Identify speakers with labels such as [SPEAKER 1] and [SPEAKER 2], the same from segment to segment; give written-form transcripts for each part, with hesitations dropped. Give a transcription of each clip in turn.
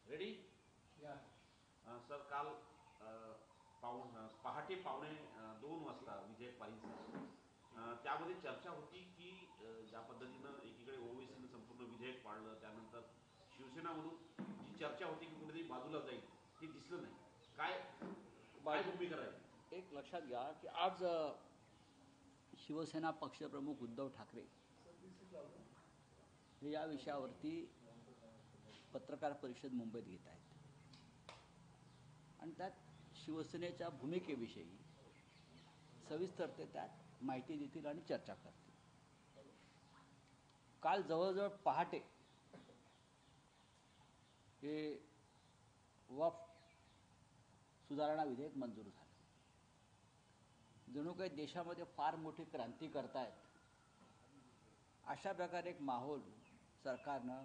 [SPEAKER 1] Ready या sir काल पहाटे 1:45 वाजता विधेयक पारित झालं. त्यामध्ये चर्चा होती की ज्या पद्धतीनं एकीकडे ओवेसीनं संपूर्ण विधेयक पाळलं, त्यानंतर शिवसेनामधून जी चर्चा होती की कुठेतरी बाजूला जाईल ती दिसलं नाही. काय भूमिका राहील?
[SPEAKER 2] एक लक्षात घ्या की आज शिवसेना पक्षप्रमुख उद्धव ठाकरे हे या विषयावरती पत्रकार परिषद मुंबईत घेत आहेत आणि त्यात शिवसेनेच्या भूमिकेविषयी सविस्तर ते त्यात माहिती देतील आणि चर्चा करतील. काल जवळजवळ पहाटे हे वक्फ सुधारणा विधेयक मंजूर झालं. जणू काही देशामध्ये फार मोठी क्रांती करतायत अशा प्रकारे एक माहोल सरकारनं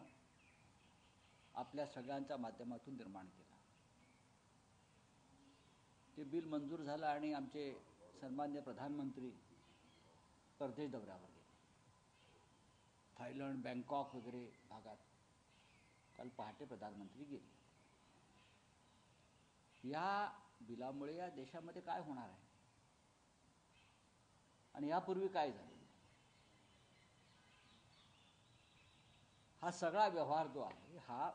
[SPEAKER 2] आपल्या सगळ्यांच्या माध्यमातून निर्माण केला. ते बिल मंजूर झालं आणि आमचे सन्माननीय प्रधानमंत्री परदेश दौऱ्यावर गेले. थायलंड, बँकॉक वगैरे भागात काल पहाटे प्रधानमंत्री गेले. या बिलामुळे या देशामध्ये काय होणार आहे आणि यापूर्वी काय झालं, हा सगळा व्यवहार जो आहे हा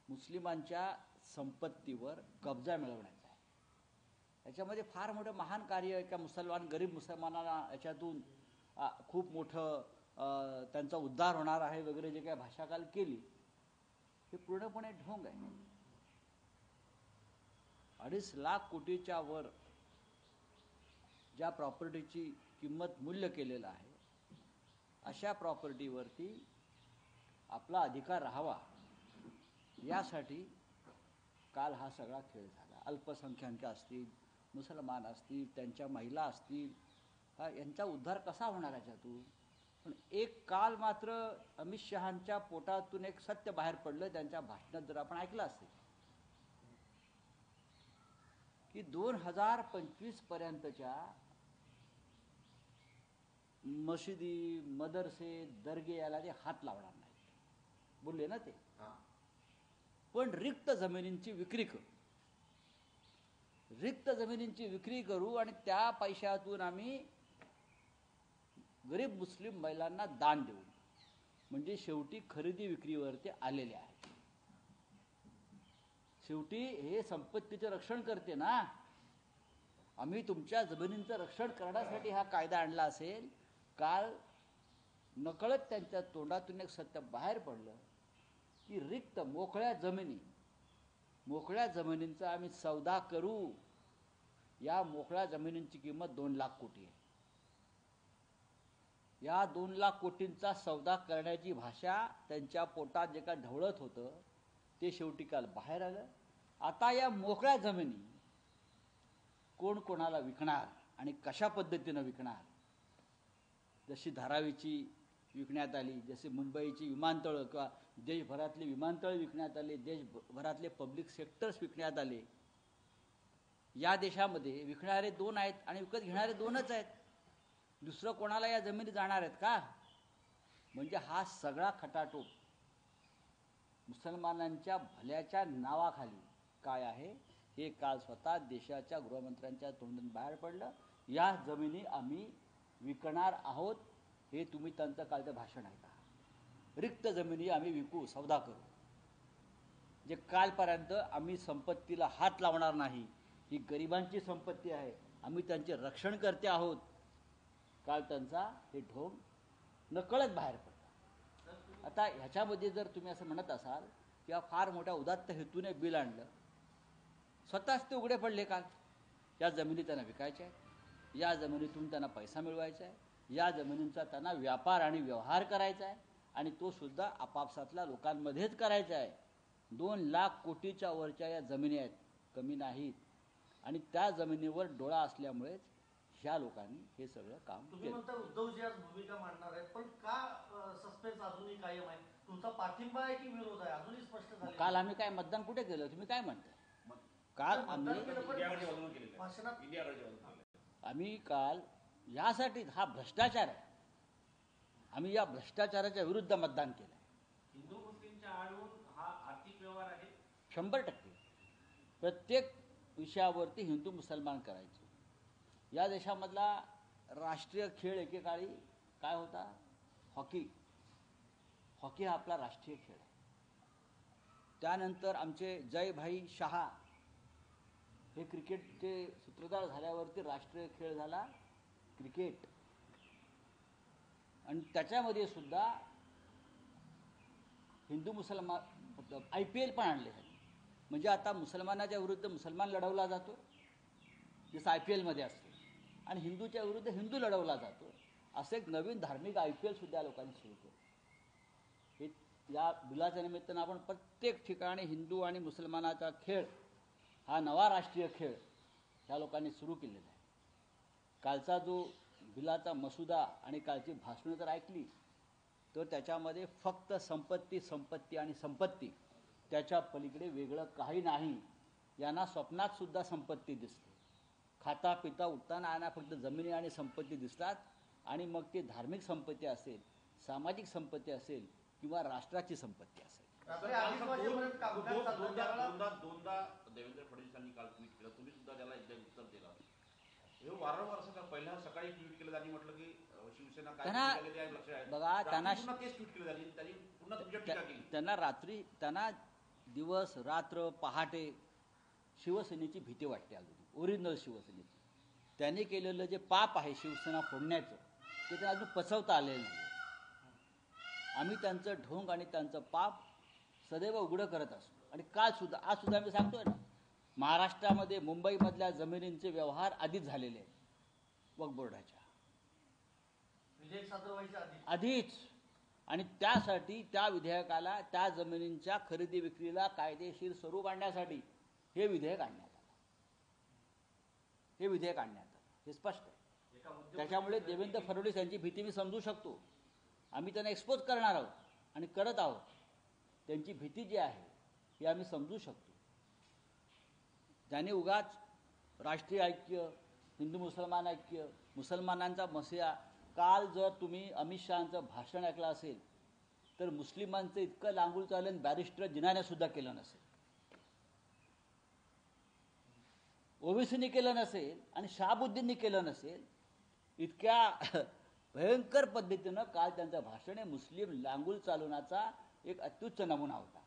[SPEAKER 2] मुस्लिमांच्या संपत्तीवर कब्जा मिळवण्याचा आहे. याच्यामध्ये फार मोठं महान कार्य आहे का गरीब मुसलमानांना याच्यातून खूप मोठं त्यांचा उद्धार होणार आहे वगैरे जे काही भाषा काल केली हे पूर्णपणे ढोंग आहे. 2.5 लाख कोटीच्या वर ज्या प्रॉपर्टीची किंमत मूल्य केलेलं आहे अशा प्रॉपर्टीवरती आपला अधिकार राहावा यासाठी काल हा सगळा खेळ झाला. अल्पसंख्याक असतील, मुसलमान असतील, त्यांच्या महिला असतील, यांचा उद्धार कसा होणार याच्यातून. पण एक काल मात्र अमित शहांच्या पोटातून एक सत्य बाहेर पडलं. त्यांच्या भाषणात जर आपण ऐकलं असेल की 2025 पर्यंतच्या मशिदी, मदरसे, दर्गे याला ते हात लावणार नाहीत बोलले ना ते. पण रिक्त जमिनींची विक्री करू आणि त्या पैशातून आम्ही गरीब मुस्लिम महिलांना दान देऊ. म्हणजे शेवटी खरेदी विक्रीवरती आलेले आहेत. शेवटी हे संपत्तीचं रक्षण करते ना. आम्ही तुमच्या जमिनींचं रक्षण करण्यासाठी हा कायदा आणला असेल. काल नकळत त्यांच्या तोंडातून एक सत्य बाहेर पडलं की रिक्त मोकळ्या जमिनींचा आम्ही सौदा करू. या मोकळ्या जमिनींची किंमत 2 लाख कोटी आहे. या 2 लाख कोटींचा सौदा करण्याची भाषा त्यांच्या पोटात जे काय ढवळत होतं ते शेवटी काल बाहेर आलं. आता या मोकळ्या जमिनी कोण कोणाला विकणार आणि कशा पद्धतीनं विकणार. जशी धारावीची विकण्यात आली, जसे मुंबईची विमानतळं किंवा देशभरातली विमानतळं विकण्यात आली, देशभरातले पब्लिक सेक्टर्स विकण्यात आले. या देशामध्ये विकणारे 2 आहेत आणि विकत घेणारे 2च आहेत. दुसरं कोणाला या जमिनी जाणार आहेत का. म्हणजे हा सगळा खटाटोप मुसलमानांच्या भल्याच्या नावाखाली काय आहे हे काल स्वतः देशाच्या गृहमंत्र्यांच्या तोंडून बाहेर पडलं. या जमिनी आम्ही विकणार आहोत हे तुम्ही त्यांचं कालचं भाषण आहे का. रिक्त जमिनी आम्ही विकू, सौदा करू. जे कालपर्यंत आम्ही संपत्तीला हात लावणार नाही, ही गरिबांची संपत्ती आहे, आम्ही त्यांचे रक्षण करते आहोत, काल त्यांचा हे ढोंग नकळत बाहेर पडला. आता ह्याच्यामध्ये जर तुम्ही असं म्हणत असाल किंवा फार मोठ्या उदात्त हेतूने बिल आणलं, स्वतःच ते उघडे पडले काल. या जमिनी त्यांना विकायच्या आहेत, या जमिनीतून त्यांना पैसा मिळवायचा आहे, या जमिनींचा त्यांना व्यापार आणि व्यवहार करायचा आहे आणि तो सुद्धा आपापसातल्या लोकांमध्येच करायचा आहे. 2 लाख कोटीच्या वरच्या या जमिनी आहेत, कमी नाहीत. आणि त्या जमिनीवर डोळा असल्यामुळेच ह्या लोकांनी हे सगळं काम
[SPEAKER 3] तुम्ही म्हणता उद्धवजी आज भूमिका मांडणार आहेत, पण का सस्पेन्स अजूनही कायम आहे. तुमचा पाठिंबा आहे की विरोध आहे अजूनही स्पष्ट झालं.
[SPEAKER 2] काल आम्ही काय मतदान कुठे केलं तुम्ही काय म्हणताय. काल आम्ही काल यासाठी हा भ्रष्टाचार आहे, आम्ही या भ्रष्टाचाराच्या विरुद्ध मतदान केलं.
[SPEAKER 3] हिंदू मुस्लिम
[SPEAKER 2] 100% प्रत्येक विषयावरती हिंदू मुसलमान करायचे. या देशामधला राष्ट्रीय खेळ एकेकाळी काय होता? हॉकी. हॉकी हा आपला राष्ट्रीय खेळ आहे. त्यानंतर आमचे जयभाई शहा हे क्रिकेटचे सूत्रधार झाल्यावरती राष्ट्रीय खेळ झाला क्रिकेट. आणि त्याच्यामध्ये सुद्धा हिंदू मुसलमान IPL पण आणले आहेत. म्हणजे आता मुसलमानाच्या विरुद्ध मुसलमान लढवला जातो जसं IPLमध्ये असतं, आणि हिंदूच्या विरुद्ध हिंदू लढवला जातो. असं एक नवीन धार्मिक IPL सुद्धा लोकांनी सुरू केलं. हे या बिलाच्या निमित्तानं आपण प्रत्येक ठिकाणी हिंदू आणि मुसलमानाचा खेळ हा नवा राष्ट्रीय खेळ ह्या लोकांनी सुरू केलेला आहे. कालचा जो बिलाचा मसुदा आणि कालची भाषणं जर ऐकली तर त्याच्यामध्ये फक्त संपत्ती संपत्ती आणि संपत्ती, त्याच्या पलीकडे वेगळं काही नाही. यांना स्वप्नात सुद्धा संपत्ती दिसते. खाता पिता उठताना यांना फक्त जमिनी आणि संपत्ती दिसतात. आणि मग ते धार्मिक संपत्ती असेल, सामाजिक संपत्ती असेल किंवा राष्ट्राची संपत्ती असेल.
[SPEAKER 3] रात्री 2:30 वाजेपर्यंत कामकाज चाललं त्यावेळेला
[SPEAKER 1] दोनदा देवेंद्र फडणवीसांनी काल ट्विट केलं. तुम्ही सुद्धा त्याला एकदा उत्तर दिलं. हे वारंवार असं का पहिल्या सकाळी ट्विट केलं त्यांनी म्हटलं की शिवसेना काय लक्ष आहे
[SPEAKER 2] बघा, त्यांना
[SPEAKER 1] पुन्हा तेच ट्विट केलं त्यांनी पुन्हा तुमच्या टीका केली.
[SPEAKER 2] त्यांना दिवस रात्र पहाटे शिवसेनेची भीती वाटते. अगदी ओरिजिनल शिवसेनेची. त्यांनी केलेलं जे पाप आहे शिवसेना फोडण्याचं ते त्यांना अजून पचवता आलेलं नाही. आम्ही त्यांचं ढोंग आणि त्यांचं पाप सदैव उघडं करत असतो. आणि आज सुद्धा मी सांगतोय ना, महाराष्ट्रामध्ये मुंबईमधल्या जमिनींचे व्यवहार आधीच झालेले आहेत वक्फ बोर्डाच्या
[SPEAKER 3] विधेयक सादर व्हायच्या
[SPEAKER 2] आधीच. आणि त्यासाठी त्या विधेयकाला त्या जमिनींच्या खरेदी विक्रीला कायदेशीर स्वरूप आणण्यासाठी हे विधेयक आणण्यात आलं. हे स्पष्ट आहे. त्याच्यामुळे देवेंद्र फडणवीस यांची भीती मी समजू शकतो. आम्ही त्यांना एक्सपोज करणार आहोत आणि करत आहोत. त्यांची भीती जी आहे ही आम्ही समजू शकतो. ज्याने उगाच राष्ट्रीय ऐक्य, हिंदू मुसलमान ऐक्य, मुसलमानांचा मसिया, काल जर तुम्ही अमित शहांचं भाषण ऐकलं असेल तर मुस्लिमांचं इतकं लांगूळ चालन बॅरिस्टर जिनाने सुद्धा केलं नसेल, ओबीसीनी केलं नसेल आणि शहाबुद्दीननी केलं नसेल. इतक्या भयंकर पद्धतीनं काल त्यांचं भाषण हे मुस्लिम लांगूल चालवण्याचा एक अत्युच्च नमुना होता.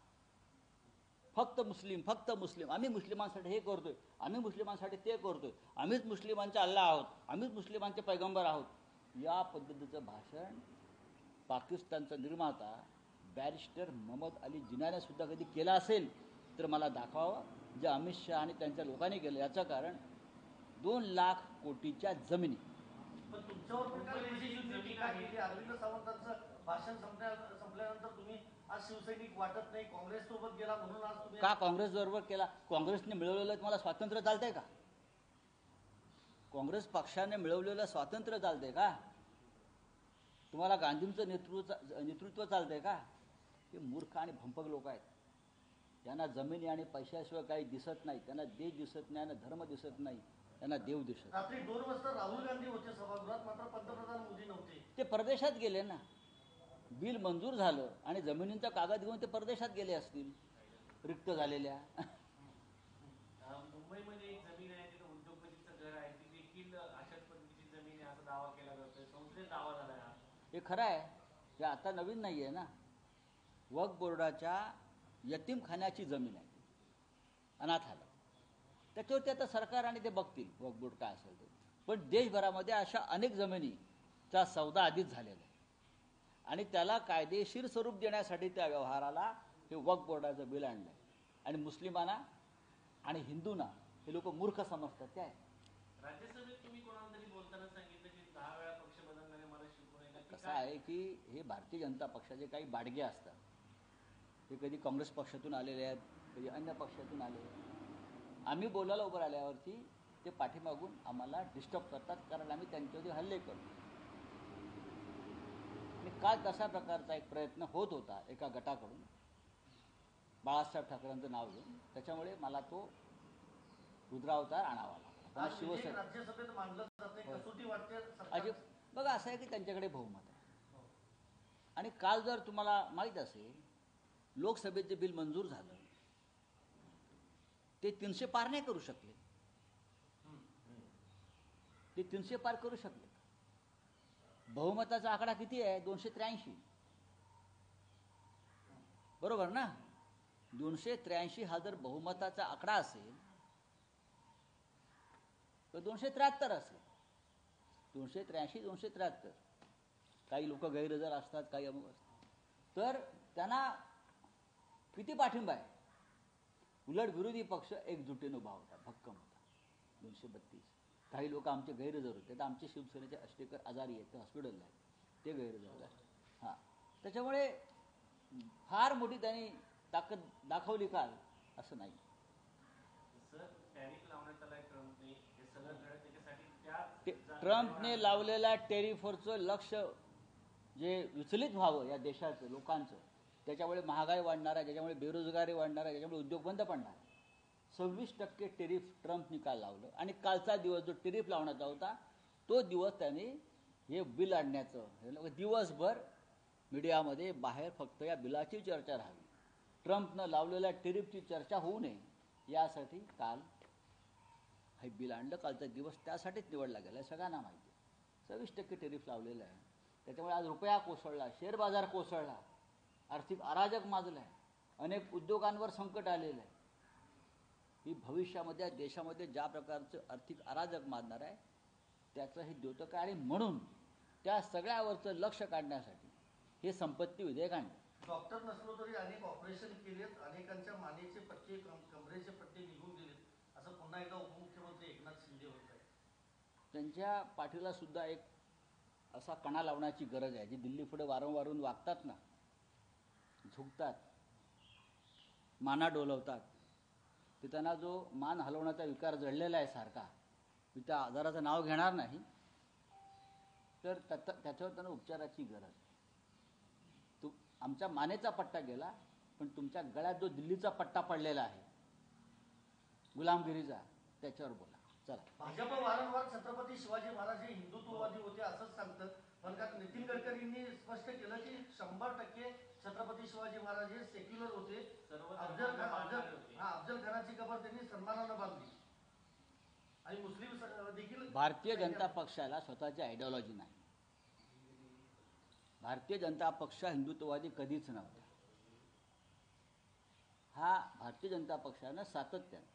[SPEAKER 2] फक्त मुस्लिम, आम्ही मुस्लिमांसाठी हे करतोय, आम्ही मुस्लिमांसाठी ते करतोय, आम्हीच मुस्लिमांचे अल्लाह आहोत, आम्हीच मुस्लिमांचे पैगंबर आहोत. या पद्धतीचं भाषण पाकिस्तानचा निर्माता बॅरिस्टर मोहम्मद अली जिनाने सुद्धा कधी केलं असेल तर मला दाखवावं. जे अमित शहा आणि त्यांच्या लोकांनी केलं. याचं कारण 2 लाख कोटीच्या जमिनी.
[SPEAKER 3] पण तुमच्यावर पण काय विशेष टीका केली. अरविंद सावंतांचं भाषण संपल्यानंतर तुम्ही आज शिवसैनिक वाटत नाही, काँग्रेस सोबत गेला म्हणून आज तुम्ही
[SPEAKER 2] का काँग्रेस बरोबर केला? काँग्रेसने मिळवलेलं तुम्हाला स्वातंत्र्य चालतंय का? काँग्रेस पक्षाने मिळवलेलं स्वातंत्र्य चालतंय का? तुम्हाला गांधींचं नेतृत्व चालतंय का? हे मूर्ख आणि भंपक लोक आहेत. त्यांना जमिनी आणि पैशाशिवाय काही दिसत नाही. त्यांना देश दिसत नाही, त्यांना धर्म दिसत नाही, त्यांना देव दिसत.
[SPEAKER 3] रात्री 2 वाजता राहुल गांधी होते सभागृहात, मात्र पंतप्रधान मोदी नव्हते.
[SPEAKER 2] ते परदेशात गेले ना. बिल मंजूर झालं आणि जमिनींचा कागद घेऊन ते परदेशात गेले असतील रिक्त झालेल्या.
[SPEAKER 4] मुंबईमध्ये एक जमीन आहे, तिथं उद्योगपतीचं घर आहे, ती देखील अशाच पद्धतीची जमीन आहे असा दावा केला जातोय. संसदेत दावा झाला आहे.
[SPEAKER 2] हे खरं आहे. हे आता नवीन नाही आहे ना. वक्फ बोर्डाच्या यतीमखान्याची जमीन आहे, अनाथालय. त्याच्यावरती आता सरकार आणि ते बघतील वक्फ बोर्ड काय असेल ते. पण देशभरामध्ये अशा अनेक जमिनीचा सौदा आधीच झालेला आहे आणि त्याला कायदेशीर स्वरूप देण्यासाठी त्या व्यवहाराला हे वक्फ बोर्डाचं बिल आणलं आहे. आणि मुस्लिमांना आणि हिंदूंना हे लोक मूर्ख समजतात. काय
[SPEAKER 4] राज्यसभेत तुम्ही कोणाला तरी बोलताना सांगितलं की 10 वेळा पक्ष बदलणारे मला शिवसेना.
[SPEAKER 2] कसं आहे की हे भारतीय जनता पक्षाचे काही बाडगे असतात. हे कधी काँग्रेस पक्षातून आलेले आहेत, कधी अन्य पक्षातून आलेले आहेत. आम्ही बोलायला उभं राहिल्यावरती ते पाठीमागून आम्हाला डिस्टर्ब करतात, कारण आम्ही त्यांच्यावरती हल्ले करतो. आणि काल तशा प्रकारचा एक प्रयत्न होत होता एका गटाकडून बाळासाहेब ठाकरेंचं नाव घेऊन. त्याच्यामुळे मला तो रुद्रावतार आणावा लागला. शिवसेना
[SPEAKER 3] राज्यसभेत मांडलं जाते, कसोटी वाटते
[SPEAKER 2] अजिब. बघा, असं आहे की त्यांच्याकडे बहुमत आहे. आणि काल जर तुम्हाला माहीत असेल लोकसभेत जे बिल मंजूर झालं ते 300 पार नाही करू शकले. ते 300 पार करू शकले. बहुमताचा आकडा किती आहे? 283. बरोबर ना? 283 हा जर बहुमताचा आकडा असेल तर 273 असेल. 283, 273. काही लोक गैरहजर असतात, काही अमुक असतात. तर त्यांना किती पाठिंबा आहे? उलट विरोधी पक्ष एकजुटीने उभा होता, भक्कम होता. 232. काही लोक आमचे गैरहजर होते. तर आमचे शिवसेनेचे अष्टेकर आजारी आहेत, ते हॉस्पिटलला आहेत, ते गैरहजर आहेत. हां, त्याच्यामुळे फार मोठी त्यांनी ताकद दाखवली काल असं नाही.
[SPEAKER 4] सर, टॅरिफ लावण्यात आलाय ट्रम्पने, हे सगळं घडत त्याच्यासाठी
[SPEAKER 2] ट्रम्पने लावलेल्या टेरिफवरचं लक्ष जे विचलित व्हावं या देशाचं, लोकांचं, त्याच्यामुळे महागाई वाढणार आहे, त्याच्यामुळे बेरोजगारी वाढणार आहे, त्याच्यामुळे उद्योग बंद पडणार आहे. 26% टेरिफ ट्रम्प निकाल लावलं. आणि कालचा दिवस जो टेरिफ लावण्याचा होता तो दिवस त्यांनी हे बिल आणण्याचं, दिवसभर मीडियामध्ये बाहेर फक्त या बिलाची चर्चा राहावी, ट्रम्पनं लावलेल्या टेरिफची चर्चा होऊ नये यासाठी काल हे बिल आणलं. कालचा दिवस त्यासाठीच निवडला गेला, सगळ्यांना माहिती आहे. 26% टेरिफ लावलेलं आहे. त्याच्यामुळे आज रुपया कोसळला, शेअर बाजार कोसळला, आर्थिक अराजक माजलं आहे, अनेक उद्योगांवर संकट आलेलं आहे. ही भविष्यामध्ये देशामध्ये ज्या प्रकारचं आर्थिक अराजक माजणार आहे त्याचं हे द्योतक आहे. आणि म्हणून त्या सगळ्यावरचं लक्ष काढण्यासाठी हे संपत्ती विधेयक आणलं.
[SPEAKER 3] डॉक्टर नसलो तरी अनेक ऑपरेशन केलेत, अनेकांच्या मानेचे पट्टे, कमरेचे पट्टे निघून गेलेत, असं पुन्हा एकदा उपमुख्यमंत्री एकनाथ शिंदे होत आहे.
[SPEAKER 2] त्यांच्या पाठीला सुद्धा एक असा कणा लावण्याची गरज आहे. जी दिल्ली पुढे वारंवार वागतात ना, झुकतात, माना डोलवतात, ते त्यांना जो मान हलवण्याचा विकार जडलेला आहे सारखा, मी त्या आजाराचं नाव घेणार नाही, तर त्याच्यावर त्यांना उपचाराची गरज आहे. आमच्या मानेचा पट्टा गेला, पण तुमच्या गळ्यात जो दिल्लीचा पट्टा पडलेला आहे गुलामगिरीचा, त्याच्यावर बोला. चला.
[SPEAKER 3] भाजप वारंवार छत्रपती शिवाजी महाराज हे हिंदुत्ववादी होते असंच सांगतं, पण का नितीन गडकरींनी स्पष्ट केलं की 100% छत्रपती शिवाजी महाराज हे सेक्युलर होते. अफजल खानाची कबर त्यांनी सन्मानानं बांधली. आणि मुस्लिम देखील.
[SPEAKER 2] भारतीय जनता पक्षाला स्वतःची आयडिओलॉजी नाही. भारतीय जनता पक्ष हिंदुत्ववादी कधीच नव्हता. हा भारतीय जनता पक्षानं सातत्यानं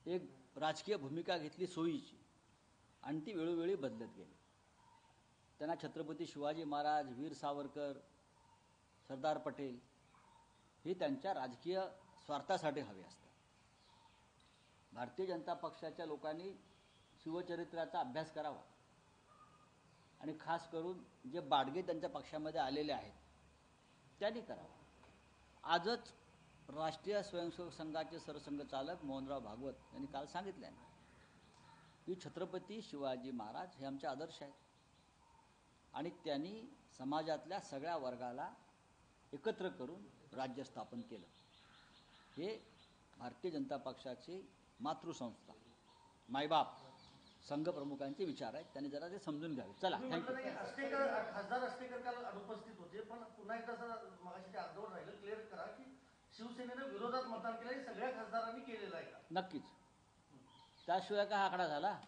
[SPEAKER 2] एक राजकीय भूमिका घेतली सोयीची, आणि ती वेळोवेळी बदलत गेली. त्यांना छत्रपती शिवाजी महाराज, वीर सावरकर, सरदार पटेल हे त्यांच्या राजकीय स्वार्थासाठी हवे असतात. भारतीय जनता पक्षाच्या लोकांनी शिवचरित्राचा अभ्यास करावा, आणि खास करून जे बाडगे त्यांच्या पक्षामध्ये आलेले आहेत त्यांनी करावा. आजच राष्ट्रीय स्वयंसेवक संघाचे सरसंघचालक मोहनराव भागवत यांनी काल सांगितलं आहे की छत्रपती शिवाजी महाराज हे आमचे आदर्श आहेत, आणि त्यांनी समाजातल्या सगळ्या वर्गाला एकत्र करून राज्य स्थापन केलं. हे भारतीय जनता पक्षाची मातृसंस्था, मायबाप, संघप्रमुखांचे विचार आहेत. त्यांनी जरा ते समजून घ्यावे. चला, थँक्यू.
[SPEAKER 3] खासदार अष्टेकर काल अनुपस्थित होते, पण पुन्हा एकदा मगाशी ते अर्धवट राहिलं, क्लिअर करा की शिवसेनेनं विरोधात मतदान केलं हे सगळ्या खासदारांनी केलेलं आहे का?
[SPEAKER 2] नक्कीच. त्याशिवाय का हा आकडा झाला?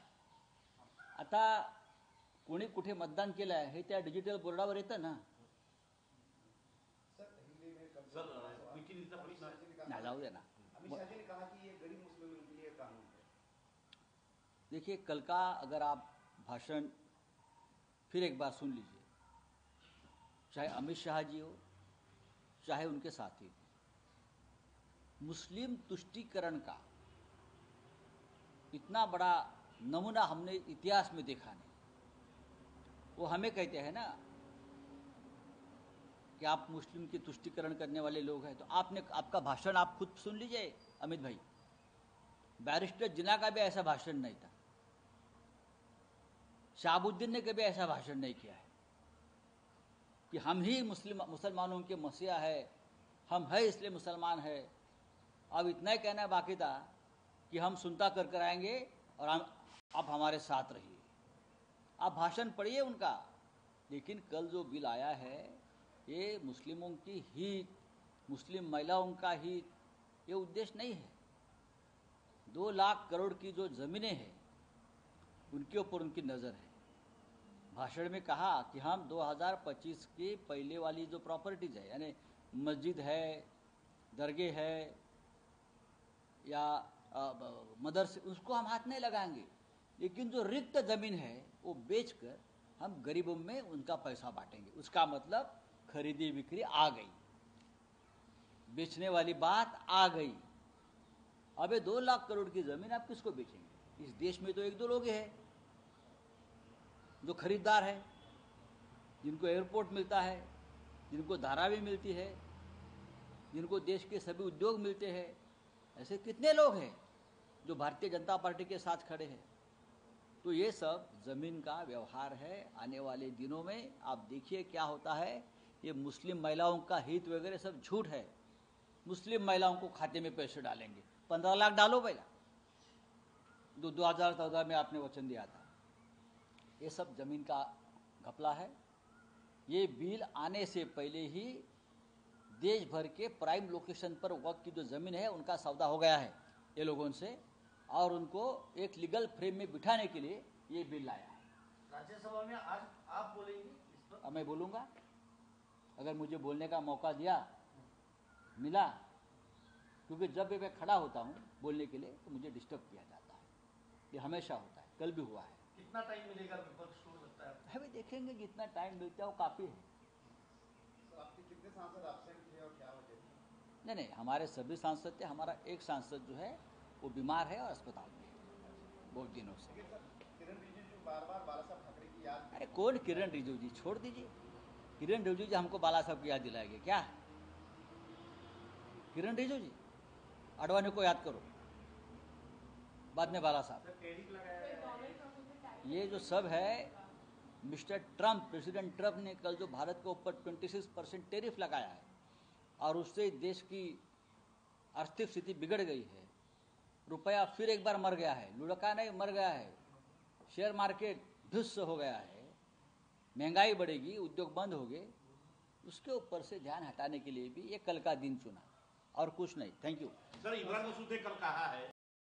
[SPEAKER 2] आता कोणी कुठे मतदान केलं आहे हे त्या डिजिटल बोर्डावर येतं ना. नाही, जाऊ दे ना. देखिए, कल का अगर आप भाषण फिर एक बार सुन लीजिए, चाहे अमित शाह जी हो, चाहे उनके साथी, मुस्लिम तुष्टीकरण का इतना बड़ा नमूना हमने इतिहास में देखा नहीं. वो हमें कहते हैं ना कि आप मुस्लिम की तुष्टीकरण करने वाले लोग हैं, तो आपका भाषण आप खुद सुन लीजिए अमित भाई. बैरिस्टर जिन्ना का भी ऐसा भाषण नहीं था, शहाबुद्दीन ने कभी ऐसा भाषण नहीं किया है कि हम ही मुसलमानों के मसीहा है, हम है इसलिए मुसलमान है. अब इतना ही कहना बाकी था कि हम सुनता कर आएंगे और आप हमारे साथ रहिए. आप भाषण पढ़िए उनका. लेकिन कल जो बिल आया है ये मुस्लिमों की हित, मुस्लिम महिलाओं का हित, ये उद्देश्य नहीं है। 2 लाख करोड़ की जो ज़मीनें हैं उनके ऊपर उनकी नज़र है। भाषण में कहा कि हम 2025 की पहले वाली जो प्रॉपर्टीज़ है, यानी मस्जिद है, दरगाह है या मदरसे, उसको हम हाथ नहीं लगाएंगे, लेकिन जो रिक्त ज़मीन है वो बेचकर हम गरीबों में उनका पैसा बांटेंगे। उसका मतलब खरीदी बिक्री आ गई, बेचने वाली बात आ गई। अब ये 2 लाख करोड़ की ज़मीन आप किसको बेचेंगे? इस देश में तो 1-2 लोग हैं जो खरीदार है, जिनको एयरपोर्ट मिलता है, जिनको धारावी मिलती है, जिनको देश के सभी उद्योग मिलते हैं। ऐसे कितने लोग हैं जो भारतीय जनता पार्टी के साथ खड़े हैं? तो ये सब ज़मीन का व्यवहार है। आने वाले दिनों में आप देखिए क्या होता है। ये मुस्लिम महिलाओं का हित वगैरह सब झूठ है। मुस्लिम महिलाओं को खाते में पैसे डालेंगे, 15 लाख डालो पहला, जो 2014 में आपने वचन दिया था। ये सब ज़मीन का घपला है। ये बिल आने से पहले ही देश भर के प्राइम लोकेशन पर वक्त की जो ज़मीन है उनका सौदा हो गया है ये लोगों से, और उनको एक लीगल फ्रेम में बिठाने के लिए ये बिल लाया है।
[SPEAKER 3] राज्यसभा में आज आप बोलेंगे इस पर?
[SPEAKER 2] अब मैं बोलूँगा, अगर मुझे बोलने का मौका मिला, क्योंकि जब भी मैं खड़ा होता हूँ बोलने के लिए तो मुझे डिस्टर्ब किया जाता है। ये हमेशा होता है, कल भी हुआ है।
[SPEAKER 3] कितना टाइम मिलेगा विपक्ष को लगता है आपको?
[SPEAKER 2] अभी देखेंगे, जितना टाइम मिलता है वो काफ़ी है।
[SPEAKER 5] आपके कितने सांसद एब्सेंट थे और क्या वजह थी?
[SPEAKER 2] नहीं, हमारे सभी सांसद थे। हमारा एक सांसद जो है वो बीमार है और अस्पताल में है बहुत दिनों से।
[SPEAKER 5] लेकिन सर, किरण रिजिजू बार-बार बाला साहब ठाकरे की याद।
[SPEAKER 2] अरे कौन किरण रिजिजू जी? छोड़ दीजिए। किरण रिजिजू जी हमको बाला साहब की याद दिलाएंगे क्या? किरण रिजिजू जी, आडवाणी को याद करो, बाद में बाला साहब। ये जो सब है, मिस्टर ट्रंप, प्रेसिडेंट ट्रंप ने कल जो भारत के ऊपर 26% टैरिफ लगाया है और उससे देश की आर्थिक स्थिति बिगड़ गई है। रुपया फिर एक बार मर गया है, लुढ़का नहीं, मर गया है। शेयर मार्केट ध्वस्त हो गया है, महंगाई बढ़ेगी, उद्योग बंद हो गए। उसके ऊपर से ध्यान हटाने के लिए भी ये कल का दिन चुना और कुछ नहीं। Thank you.
[SPEAKER 1] Sir, Imran Masood ने कल कहा है